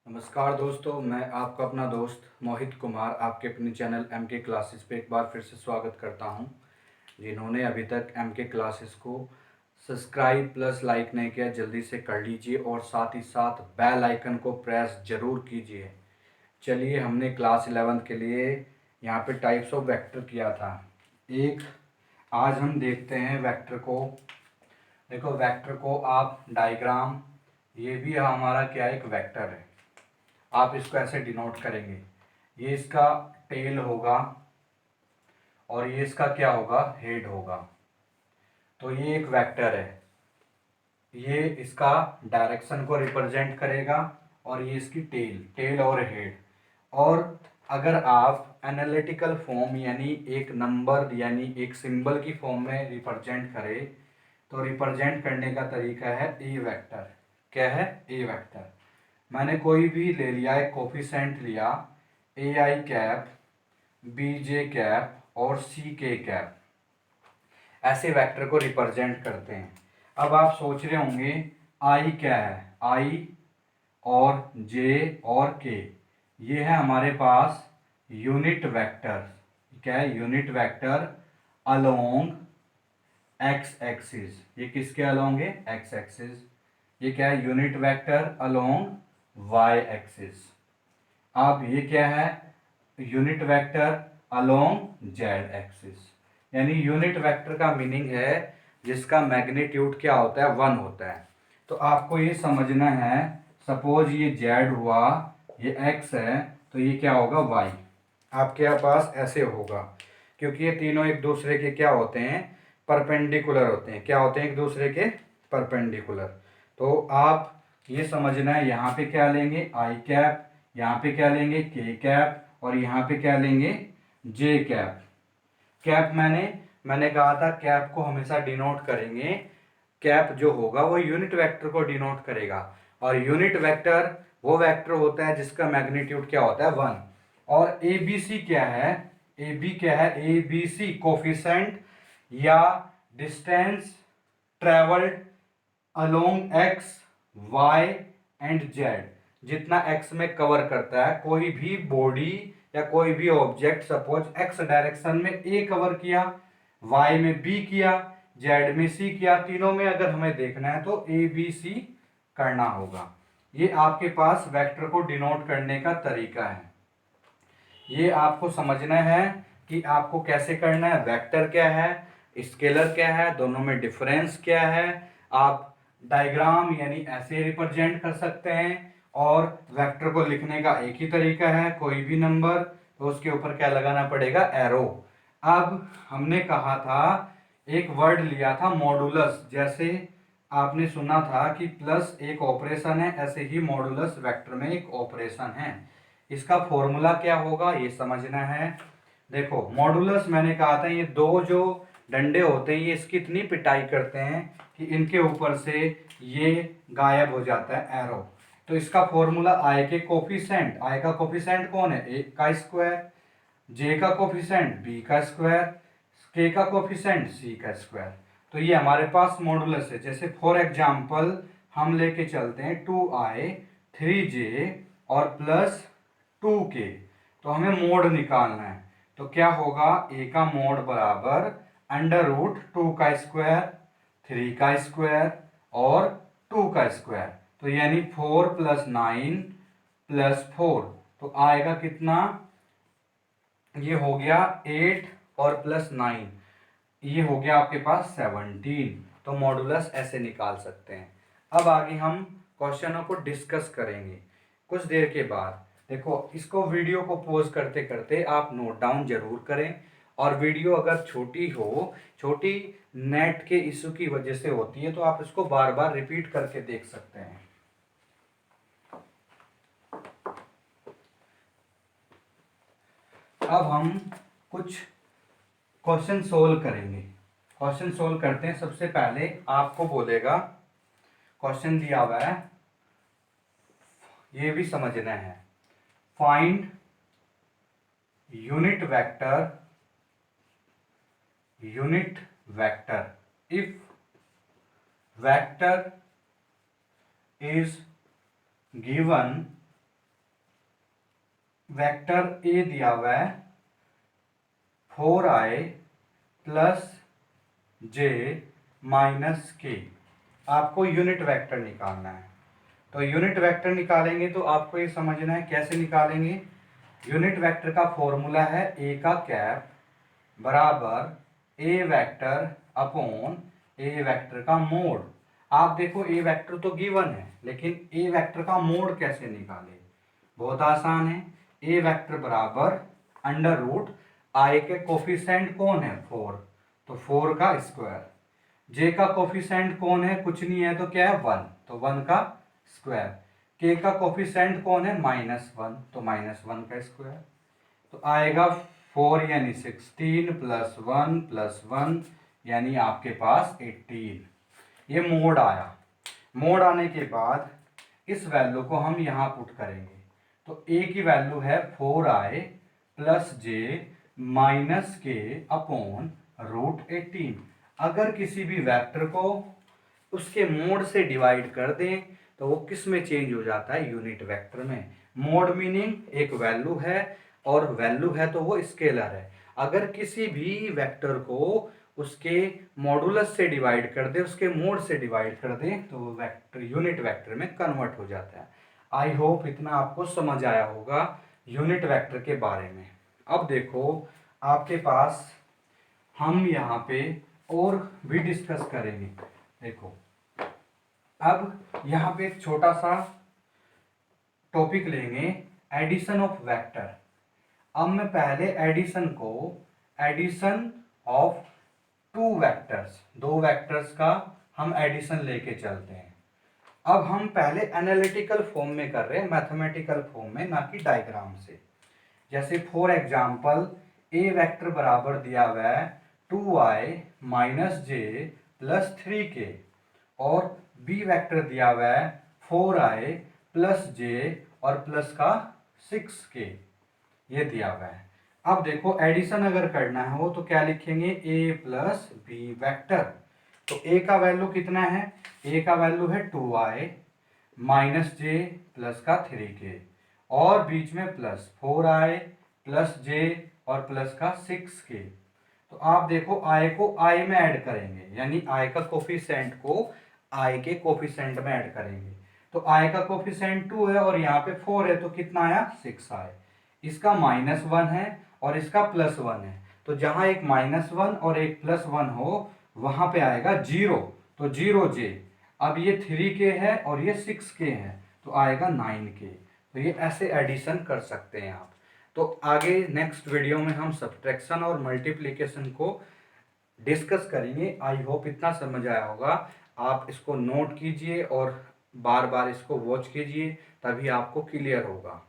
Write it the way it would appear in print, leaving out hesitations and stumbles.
नमस्कार दोस्तों, मैं आपका अपना दोस्त मोहित कुमार आपके अपने चैनल एम के क्लासेस पे एक बार फिर से स्वागत करता हूं। जिन्होंने अभी तक एम के क्लासेस को सब्सक्राइब प्लस लाइक नहीं किया, जल्दी से कर लीजिए और साथ ही साथ बेल आइकन को प्रेस ज़रूर कीजिए। चलिए, हमने क्लास 11 के लिए यहाँ पे टाइप्स ऑफ वेक्टर किया था। एक आज हम देखते हैं वेक्टर को। देखो, वेक्टर को आप डायग्राम, ये भी हमारा क्या एक वेक्टर है। आप इसको ऐसे डिनोट करेंगे, ये इसका टेल होगा और ये इसका क्या होगा, हेड होगा। तो ये एक वेक्टर है, ये इसका डायरेक्शन को रिप्रेजेंट करेगा और ये इसकी टेल और हेड। और अगर आप एनालिटिकल फॉर्म यानी एक नंबर यानी एक सिंबल की फॉर्म में रिप्रेजेंट करें तो रिप्रेजेंट करने का तरीका है ए वेक्टर। क्या है? ए वेक्टर। मैंने कोई भी ले लिया, एक कोफिशेंट लिया, ए आई कैप, बी जे कैप और सी के कैप, ऐसे वेक्टर को रिप्रेजेंट करते हैं। अब आप सोच रहे होंगे आई क्या है? आई और जे और के, ये है हमारे पास यूनिट वेक्टर। क्या है? Unit vector along X axis. ये किसके अलोंग है? X axis. ये क्या है? Unit vector along Y axis. अब ये क्या है? Unit vector along Z axis. यानी यूनिट वेक्टर का मीनिंग है जिसका मैग्नीट्यूड क्या होता है? 1 होता है। तो आपको ये समझना है, सपोज ये जेड हुआ, ये एक्स है, तो ये क्या होगा? वाई। आपके पास ऐसे होगा, क्योंकि ये तीनों एक दूसरे के क्या होते हैं? परपेंडिकुलर होते हैं। क्या होते हैं? एक दूसरे के परपेंडिकुलर। तो आप ये समझना है, यहाँ पे क्या लेंगे? आई कैप, यहाँ पे क्या लेंगे? के कैप, और यहाँ पे क्या लेंगे? जे कैप। कैप मैंने कहा था कैप को हमेशा डिनोट करेंगे, कैप जो होगा वो यूनिट वेक्टर को डिनोट करेगा। और यूनिट वेक्टर वो वेक्टर होता है जिसका मैग्नीट्यूड क्या होता है? 1। और ए बी सी क्या है? ए बी क्या है? ए बी सी कोफिशेंट या distance travelled along X Y and Z. जितना एक्स में कवर करता है कोई भी बॉडी या कोई भी ऑब्जेक्ट, सपोज एक्स डायरेक्शन में ए कवर किया, वाई में बी किया, जेड में सी किया, तीनों में अगर हमें देखना है तो ए बी सी करना होगा। ये आपके पास वेक्टर को डिनोट करने का तरीका है। ये आपको समझना है कि आपको कैसे करना है। वेक्टर क्या है, स्केलर क्या है, दोनों में डिफरेंस क्या है। आप डायग्राम यानी ऐसे रिप्रेजेंट कर सकते हैं, और वेक्टर को लिखने का एक ही तरीका है, कोई भी नंबर तो उसके ऊपर क्या लगाना पड़ेगा? एरो। अब हमने कहा था, एक वर्ड लिया था मॉडुलस। जैसे आपने सुना था कि प्लस एक ऑपरेशन है, ऐसे ही मॉडुलस वेक्टर में एक ऑपरेशन है। इसका फॉर्मूला क्या होगा ये समझना है। देखो, मॉडुलस मैंने कहा था, ये दो जो डंडे होते हैं ये इसकी इतनी पिटाई करते हैं कि इनके ऊपर से ये गायब हो जाता है एरो। तो इसका फॉर्मूला आई के कोफिशिएंट, आई का कोफिशिएंट कौन है? ए का स्क्वायर, जे का कोफिशिएंट बी का स्क्वायर, के का कोफिशिएंट सी का स्क्वायर। तो ये हमारे पास मॉडुलस है। जैसे फॉर एग्जांपल हम लेके चलते हैं 2i 3j और प्लस 2k, तो हमें मोड निकालना है। तो क्या होगा? ए का मोड बराबर अंडर रूट 2 का स्क्वायर, 3 का स्क्वायर और 2 का स्क्वायर। तो यानी 4 + 9 + 4, तो आएगा कितना? ये हो गया 8 और +9, ये हो गया आपके पास 17। तो मॉडुलस ऐसे निकाल सकते हैं। अब आगे हम क्वेश्चनों को डिस्कस करेंगे कुछ देर के बाद। देखो, इसको वीडियो को पॉज करते करते आप नोट डाउन जरूर करें। और वीडियो अगर छोटी हो, छोटी नेट के इशू की वजह से होती है, तो आप इसको बार बार रिपीट करके देख सकते हैं। अब हम कुछ क्वेश्चन सोल्व करेंगे। क्वेश्चन सोल्व करते हैं। सबसे पहले आपको बोलेगा, क्वेश्चन दिया हुआ है, ये भी समझना है। Find unit vector if vector is given vector A दिया हुआ है 4i प्लस जे माइनस के। आपको यूनिट वेक्टर निकालना है। तो यूनिट वेक्टर निकालेंगे तो आपको ये समझना है कैसे निकालेंगे। यूनिट वेक्टर का फॉर्मूला है ए का कैप बराबर ए वेक्टर अपॉन ए वेक्टर का मोड। आप देखो ए वेक्टर तो गिवन है, लेकिन ए वेक्टर का मोड कैसे निकाले। बहुत आसान है। ए वेक्टर बराबर अंडर रूट आई के कोफिशिएंट कौन है 4, तो 4 का स्क्वायर। जे का कोफिशिएंट कौन है, कुछ नहीं है तो क्या है 1, तो 1 का स्क्वायर। के का कोफिशिएंट कौन है -1, तो -1 का स्क्वायर। तो आएगा 4 यानी 16 प्लस 1 प्लस 1 यानी आपके पास 18। ये मोड आया। मोड आने के बाद इस वैल्यू को हम यहाँ पुट करेंगे। तो ए की वैल्यू है 4i प्लस जे माइनस के अपॉन √18। अगर किसी भी वेक्टर को उसके मोड से डिवाइड कर दें तो वो किस में चेंज हो जाता है, यूनिट वेक्टर में। मोड मीनिंग एक वैल्यू है, और वैल्यू है तो वो स्केलर है। अगर किसी भी वेक्टर को उसके मॉडुलस से डिवाइड कर दे, उसके मोड से डिवाइड कर दे, तो वो वेक्टर यूनिट वेक्टर में कन्वर्ट हो जाता है। आई होप इतना आपको समझ आया होगा यूनिट वेक्टर के बारे में। अब देखो आपके पास हम यहाँ पे और भी डिस्कस करेंगे। देखो अब यहाँ पे एक छोटा सा टॉपिक लेंगे, एडिशन ऑफ वेक्टर। अब मैं पहले एडिशन ऑफ टू वेक्टर्स, दो वेक्टर्स का हम एडिशन लेके चलते हैं। अब हम पहले एनालिटिकल फॉर्म में कर रहे हैं, मैथमेटिकल फॉर्म में, ना कि डायग्राम से। जैसे फॉर एग्जांपल ए वेक्टर बराबर दिया हुआ है 2i माइनस जे प्लस 3k, और बी वेक्टर दिया हुआ है 4i प्लस जे और प्लस का 6k, ये दिया हुआ है। अब देखो एडिशन अगर करना है वो तो क्या लिखेंगे, a प्लस बी वेक्टर। तो a का वैल्यू कितना है, a का वैल्यू है 2i माइनस जे प्लस का 3k, और बीच में प्लस 4i प्लस जे और प्लस का 6k। तो आप देखो i को i में ऐड करेंगे, यानी i का कोफिशिएंट को i के कोफिशिएंट में ऐड करेंगे। तो i का कोफिशिएंट 2 है और यहाँ पे 4 है, तो कितना आया 6i। इसका -1 है और इसका +1 है, तो जहां एक -1 और एक +1 हो वहां पे आएगा 0, तो 0j। अब ये 3k है और ये 6k है, तो आएगा 9k। तो ये ऐसे एडिशन कर सकते हैं आप। तो आगे नेक्स्ट वीडियो में हम सब्ट्रैक्शन और मल्टीप्लिकेशन को डिस्कस करेंगे। आई होप इतना समझ आया होगा। आप इसको नोट कीजिए और बार बार इसको वॉच कीजिए, तभी आपको क्लियर होगा।